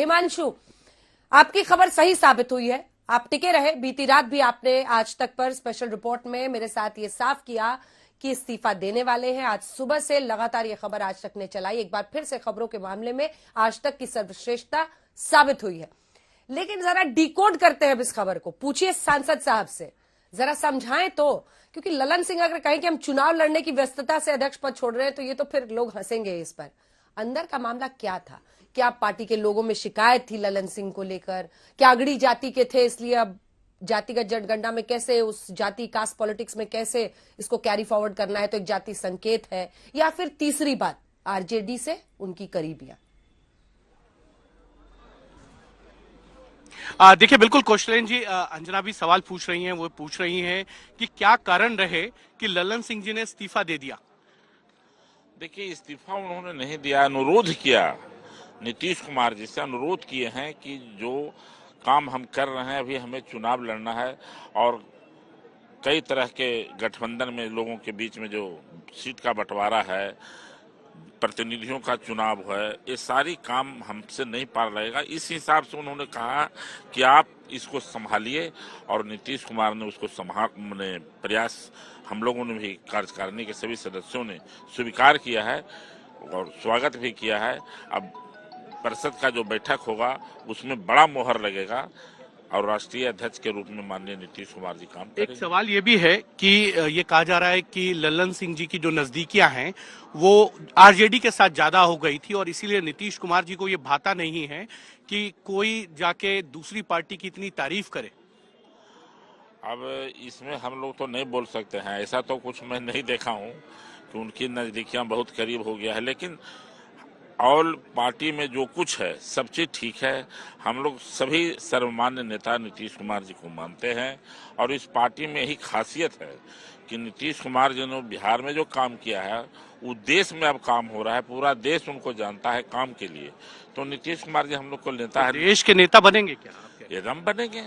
हिमांशु, आपकी खबर सही साबित हुई है, आप टिके रहे। बीती रात भी आपने आज तक पर स्पेशल रिपोर्ट में मेरे साथ ये साफ किया कि इस्तीफा देने वाले हैं। आज सुबह से लगातार ये खबर आज तक ने चलाई। एक बार फिर से खबरों के मामले में आज तक की सर्वश्रेष्ठता साबित हुई है। लेकिन जरा डिकोड करते हैं इस खबर को, पूछिए सांसद साहब से, जरा समझाएं तो, क्योंकि ललन सिंह अगर कहें कि हम चुनाव लड़ने की व्यस्तता से अध्यक्ष पद छोड़ रहे हैं तो ये तो फिर लोग हंसेंगे इस पर। अंदर का मामला क्या था? क्या पार्टी के लोगों में शिकायत थी ललन सिंह को लेकर? क्या अगड़ी जाति के थे इसलिए अब जातिगत जनगणना में कैसे उस जाति कास्ट पॉलिटिक्स में कैसे इसको कैरी फॉरवर्ड करना है तो एक जाति संकेत है? या फिर तीसरी बात आरजेडी से उनकी करीबियां? देखिए, बिल्कुल कौशलेन जी, अंजना भी सवाल पूछ रही हैं। वो पूछ रही हैं कि क्या कारण रहे कि ललन सिंह जी ने इस्तीफा दे दिया। देखिए, इस्तीफा उन्होंने नहीं दिया, अनुरोध किया। नीतीश कुमार जी से अनुरोध किए हैं कि जो काम हम कर रहे हैं, अभी हमें चुनाव लड़ना है और कई तरह के गठबंधन में लोगों के बीच में जो सीट का बंटवारा है, प्रतिनिधियों का चुनाव है, ये सारी काम हमसे नहीं पार लगेगा। इस हिसाब से उन्होंने कहा कि आप इसको संभालिए और नीतीश कुमार ने उसको संभालने प्रयास हम लोगों ने भी कार्यकारिणी के सभी सदस्यों ने स्वीकार किया है और स्वागत भी किया है। अब परिषद का जो बैठक होगा उसमें बड़ा मोहर लगेगा और राष्ट्रीय अध्यक्ष के रूप में माननीय नीतीश कुमार जी काम करेंगे। एक सवाल ये भी है कि ये कहा जा रहा है कि ललन सिंह जी की जो नजदीकियां हैं वो आरजेडी के साथ ज्यादा हो गई थी और इसीलिए नीतीश कुमार जी को ये भाता नहीं है कि कोई जाके दूसरी पार्टी की इतनी तारीफ करे। अब इसमें हम लोग तो नहीं बोल सकते हैं, ऐसा तो कुछ मैं नहीं देखा हूं कि उनकी नजदीकियां बहुत करीब हो गया है, लेकिन ऑल पार्टी में जो कुछ है सब चीज ठीक है। हम लोग सभी सर्वमान्य नेता नीतीश कुमार जी को मानते हैं और इस पार्टी में यही खासियत है कि नीतीश कुमार जी ने बिहार में जो काम किया है वो देश में अब काम हो रहा है, पूरा देश उनको जानता है काम के लिए। तो नीतीश कुमार जी हम लोग को नेता है। देश के नेता बनेंगे क्या? एकदम बनेंगे,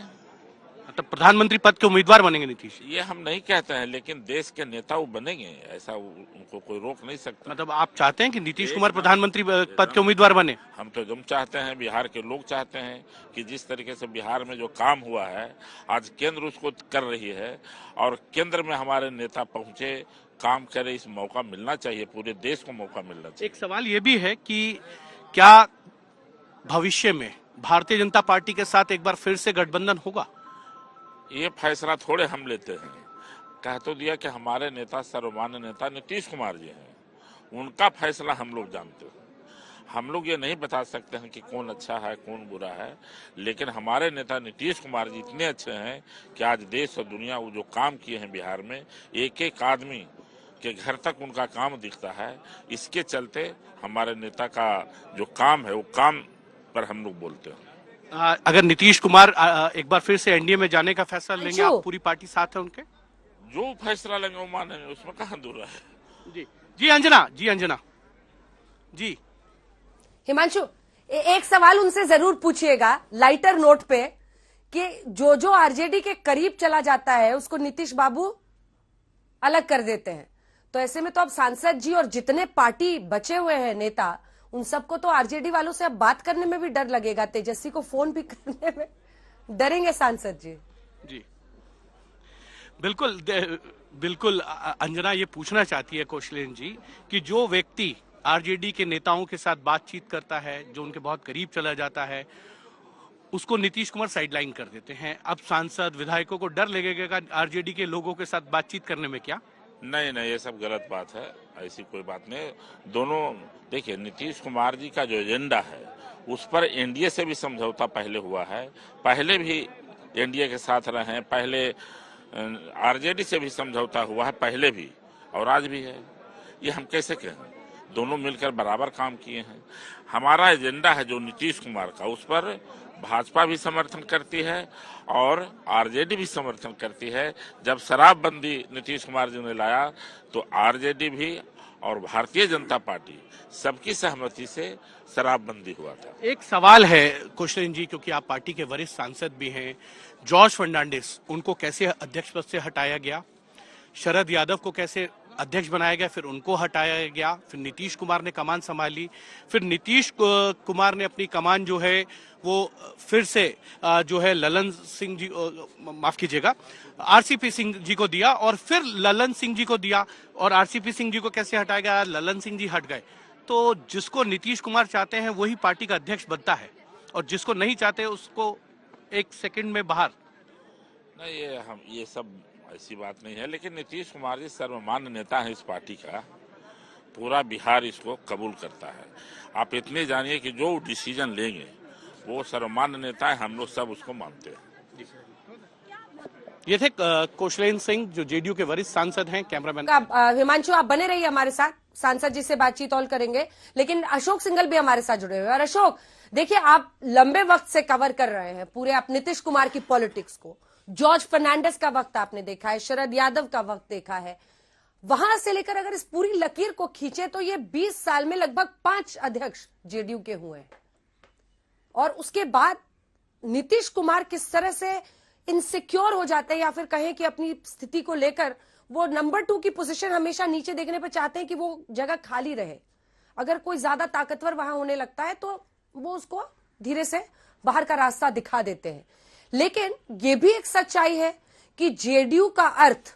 मतलब प्रधानमंत्री पद के उम्मीदवार बनेंगे नीतीश? ये हम नहीं कहते हैं, लेकिन देश के नेता वो बनेंगे, ऐसा उनको कोई रोक नहीं सकता। मतलब आप चाहते हैं कि नीतीश कुमार प्रधानमंत्री पद के उम्मीदवार बने? हम तो एकदम चाहते हैं, बिहार के लोग चाहते हैं कि जिस तरीके से बिहार में जो काम हुआ है आज केंद्र उसको कर रही है और केंद्र में हमारे नेता पहुंचे, काम करे, इस मौका मिलना चाहिए, पूरे देश को मौका मिलना चाहिए। एक सवाल ये भी है कि क्या भविष्य में भारतीय जनता पार्टी के साथ एक बार फिर से गठबंधन होगा? ये फैसला थोड़े हम लेते हैं, कह तो दिया कि हमारे नेता सर्वमान्य नेता नीतीश कुमार जी हैं, उनका फैसला हम लोग जानते हैं। हम लोग ये नहीं बता सकते हैं कि कौन अच्छा है कौन बुरा है, लेकिन हमारे नेता नीतीश कुमार जी इतने अच्छे हैं कि आज देश और दुनिया वो जो काम किए हैं बिहार में, एक एक आदमी के घर तक उनका काम दिखता है। इसके चलते हमारे नेता का जो काम है वो काम पर हम लोग बोलते हैं। अगर नीतीश कुमार एक बार फिर से एनडीए में जाने का फैसला लेंगे, आप पूरी पार्टी साथ है उनके? जो फैसला लेंगे वो मानेंगे, उसमें कहाँ दूर है। जी अंजना जी। हिमांशु, एक सवाल उनसे जरूर पूछिएगा लाइटर नोट पे कि जो आरजेडी के करीब चला जाता है उसको नीतीश बाबू अलग कर देते हैं, तो ऐसे में तो अब सांसद जी और जितने पार्टी बचे हुए हैं नेता, उन सबको तो आरजेडी वालों से अब बात करने में भी डर लगेगा, तेजस्वी को फोन भी करने में डरेंगे सांसद जी। जी बिल्कुल अंजना ये पूछना चाहती है कौशलेन जी कि जो व्यक्ति आरजेडी के नेताओं के साथ बातचीत करता है, जो उनके बहुत करीब चला जाता है, उसको नीतीश कुमार साइडलाइन कर देते हैं। अब सांसद विधायकों को डर लगेगा आरजेडी के लोगों के साथ बातचीत करने में? क्या नहीं, ये सब गलत बात है, ऐसी कोई बात नहीं। दोनों देखिए, नीतीश कुमार जी का जो एजेंडा है उस पर एनडीए से भी समझौता पहले हुआ है, पहले भी एनडीए के साथ रहे हैं, पहले आरजेडी से भी समझौता हुआ है, पहले भी और आज भी है। ये हम कैसे कहें, दोनों मिलकर बराबर काम किए हैं। हमारा एजेंडा है जो नीतीश कुमार का, उस पर भाजपा भी समर्थन करती है और आरजेडी भी समर्थन करती है। जब शराबबंदी नीतीश कुमार जी ने लाया तो आरजेडी भी और भारतीय जनता पार्टी सबकी सहमति से शराबबंदी हुआ था। एक सवाल है कौशलेन जी, क्योंकि आप पार्टी के वरिष्ठ सांसद भी हैं, जॉर्ज फर्नांडिस उनको कैसे अध्यक्ष पद से हटाया गया, शरद यादव को कैसे अध्यक्ष बनाया गया, फिर उनको हटाया गया, फिर नीतीश कुमार ने कमान संभाली, फिर नीतीश कुमार ने अपनी कमान जो है वो फिर से जो है ललन सिंह जी, माफ कीजिएगा, आरसीपी सिंह जी को दिया और फिर ललन सिंह जी को दिया। और आरसीपी सिंह जी को कैसे हटाया गया? ललन सिंह जी हट गए। तो जिसको नीतीश कुमार चाहते हैं वही पार्टी का अध्यक्ष बनता है और जिसको नहीं चाहते उसको एक सेकंड में बाहर। नहीं, ये सब ऐसी बात नहीं है, लेकिन नीतीश कुमार जी सर्वमान्य नेता है इस पार्टी का, पूरा बिहार इसको कबूल करता है। आप इतने जानिए कि जो डिसीजन लेंगे वो सर्वमान्य नेता है, हम लोग सब उसको मानते हैं। ये थे कौशलेंद्र सिंह जो जेडीयू के वरिष्ठ सांसद हैं। कैमरामैन हिमांशु, आप बने रहिए हमारे साथ, सांसद जी से बातचीत और करेंगे, लेकिन अशोक सिंघल भी हमारे साथ जुड़े हुए हैं। और अशोक, देखिए, आप लंबे वक्त से कवर कर रहे हैं पूरे आप नीतीश कुमार की पॉलिटिक्स को। जॉर्ज फर्नांडिस का वक्त आपने देखा है, शरद यादव का वक्त देखा है, वहां से लेकर अगर इस पूरी लकीर को खींचे तो ये 20 साल में लगभग 5 अध्यक्ष जेडीयू के हुए हैं। और उसके बाद नीतीश कुमार किस तरह से इनसिक्योर हो जाते हैं, या फिर कहें कि अपनी स्थिति को लेकर वो नंबर 2 की पोजीशन हमेशा नीचे देखने पर चाहते हैं कि वो जगह खाली रहे। अगर कोई ज्यादा ताकतवर वहां होने लगता है तो वो उसको धीरे से बाहर का रास्ता दिखा देते हैं। लेकिन ये भी एक सच्चाई है कि जेडीयू का अर्थ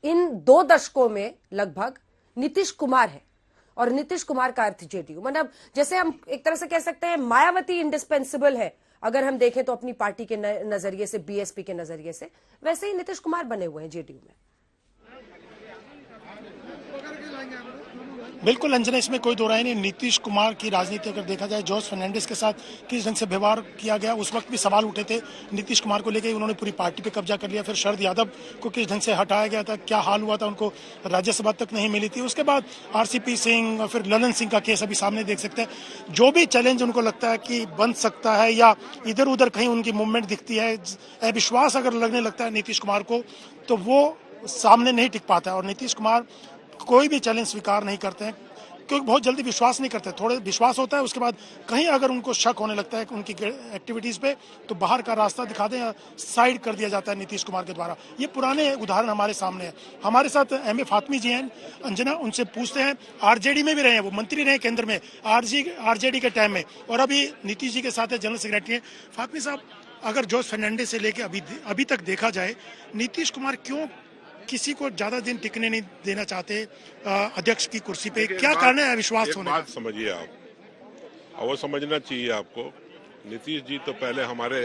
इन 2 दशकों में लगभग नीतीश कुमार है और नीतीश कुमार का अर्थ जेडीयू। मतलब जैसे हम एक तरह से कह सकते हैं मायावती इंडिस्पेंसिबल है अगर हम देखें तो अपनी पार्टी के नजरिए से, बीएसपी के नजरिए से, वैसे ही नीतीश कुमार बने हुए हैं जेडीयू में। बिल्कुल अंजना, इसमें कोई दो राय नहीं। नीतीश कुमार की राजनीति अगर देखा जाए, जॉर्ज फर्नांडिस के साथ किस ढंग से व्यवहार किया गया, उस वक्त भी सवाल उठे थे नीतीश कुमार को लेकर। उन्होंने पूरी पार्टी पे कब्जा कर लिया। फिर शरद यादव को किस ढंग से हटाया गया था, क्या हाल हुआ था, उनको राज्यसभा तक नहीं मिली थी। उसके बाद आरसीपी सिंह और फिर ललन सिंह का केस अभी सामने देख सकते हैं। जो भी चैलेंज उनको लगता है कि बन सकता है या इधर उधर कहीं उनकी मूवमेंट दिखती है, अविश्वास अगर लगने लगता है नीतीश कुमार को, तो वो सामने नहीं टिक पाता है। और नीतीश कुमार कोई भी चैलेंज स्वीकार नहीं करते हैं क्योंकि बहुत जल्दी विश्वास नहीं करते। थोड़े विश्वास होता है, उसके बाद कहीं अगर उनको शक होने लगता है कि उनकी एक्टिविटीज पे, तो बाहर का रास्ता दिखा दें या साइड कर दिया जाता है नीतीश कुमार के द्वारा। ये पुराने उदाहरण हमारे सामने है। हमारे साथ एम ए फातमी जी हैं अंजना, उनसे पूछते हैं। आरजेडी में भी रहे हैं, वो मंत्री रहे केंद्र में आरजेडी के टाइम में, और अभी नीतीश जी के साथ जनरल सेक्रेटरी हैं। फातमी साहब, अगर जॉर्ज फर्नांडिस से लेके अभी तक देखा जाए, नीतीश कुमार क्यों किसी को ज्यादा दिन टिकने नहीं देना चाहते अध्यक्ष की कुर्सी पे? क्या कारण है अविश्वास होने? बात समझिए आप, और वो समझना चाहिए आपको। नीतीश जी तो पहले हमारे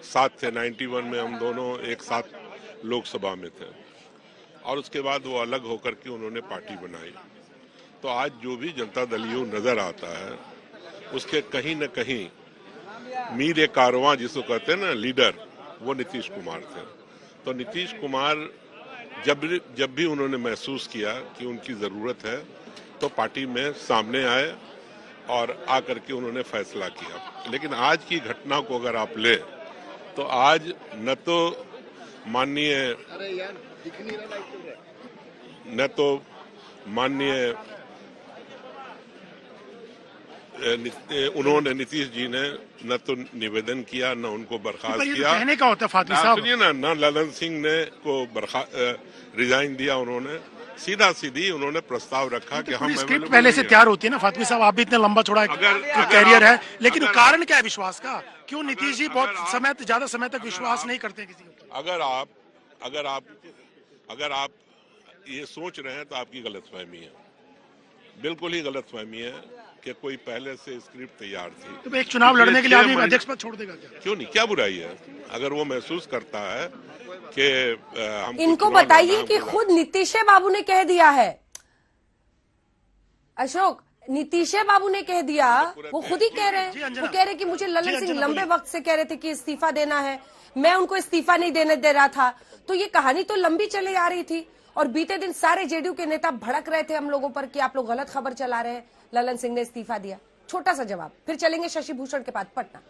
साथ थे, 91 में हम दोनों एक साथ लोकसभा में थे, और उसके बाद वो अलग होकर के उन्होंने पार्टी बनाई। तो आज जो भी जनता दल यू नजर आता है, उसके कहीं न कहीं मीर कारवां जिसको कहते हैं ना, लीडर, वो नीतीश कुमार थे। तो नीतीश कुमार जब भी उन्होंने महसूस किया कि उनकी जरूरत है, तो पार्टी में सामने आए और आकर के उन्होंने फैसला किया। लेकिन आज की घटना को अगर आप ले, तो आज न तो माननीय उन्होंने, नीतीश जी ने न तो निवेदन किया, न उनको बर्खास्त किया। कहने का होता है फातमी साहब, सुनिए ना, न ललन सिंह ने को रिजाइन दिया। उन्होंने सीधी उन्होंने प्रस्ताव रखा कि हम स्क्रिप्ट पहले से तैयार होती है ना फातमी साहब। आप भी इतना लंबा चौड़ा कैरियर है, लेकिन कारण क्या है विश्वास का? क्यों नीतीश जी बहुत ज्यादा समय तक विश्वास नहीं करते किसी को? अगर आप ये सोच रहे हैं तो आपकी गलतफहमी है, बिल्कुल ही गलतफहमी है कि कोई पहले से स्क्रिप्ट तैयार थी। तो एक चुनाव लड़ने के लिए आदमी अध्यक्ष पद छोड़ देगा क्या? क्यों नहीं, क्या बुराई है? अगर वो महसूस करता है कि इनको बताइए कि खुद नीतीश बाबू ने कह दिया है, अशोक, नीतीश बाबू ने कह दिया, वो खुद ही कह रहे हैं। वो कह रहे कि मुझे ललन सिंह लंबे वक्त से कह रहे थे कि इस्तीफा देना है, मैं उनको इस्तीफा नहीं देने दे रहा था। तो ये कहानी तो लंबी चली आ रही थी, और बीते दिन सारे जेडीयू के नेता भड़क रहे थे हम लोगों पर कि आप लोग गलत खबर चला रहे हैं, ललन सिंह ने इस्तीफा दिया। छोटा सा जवाब, फिर चलेंगे शशि भूषण के बाद पटना।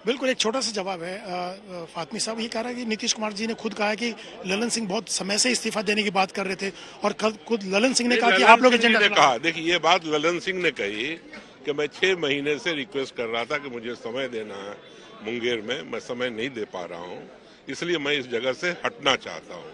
बिल्कुल एक छोटा सा जवाब है। फातमी साहब ये कह रहा है कि नीतीश कुमार जी ने खुद कहा है कि ललन सिंह बहुत समय से इस्तीफा देने की बात कर रहे थे, और कल खुद ललन सिंह ने कहा कि आप लोग एजेंडा कहा। देखिए, ये बात ललन सिंह ने कही कि मैं 6 महीने से रिक्वेस्ट कर रहा था कि मुझे समय देना है मुंगेर में, मैं समय नहीं दे पा रहा हूँ, इसलिए मैं इस जगह से हटना चाहता हूँ।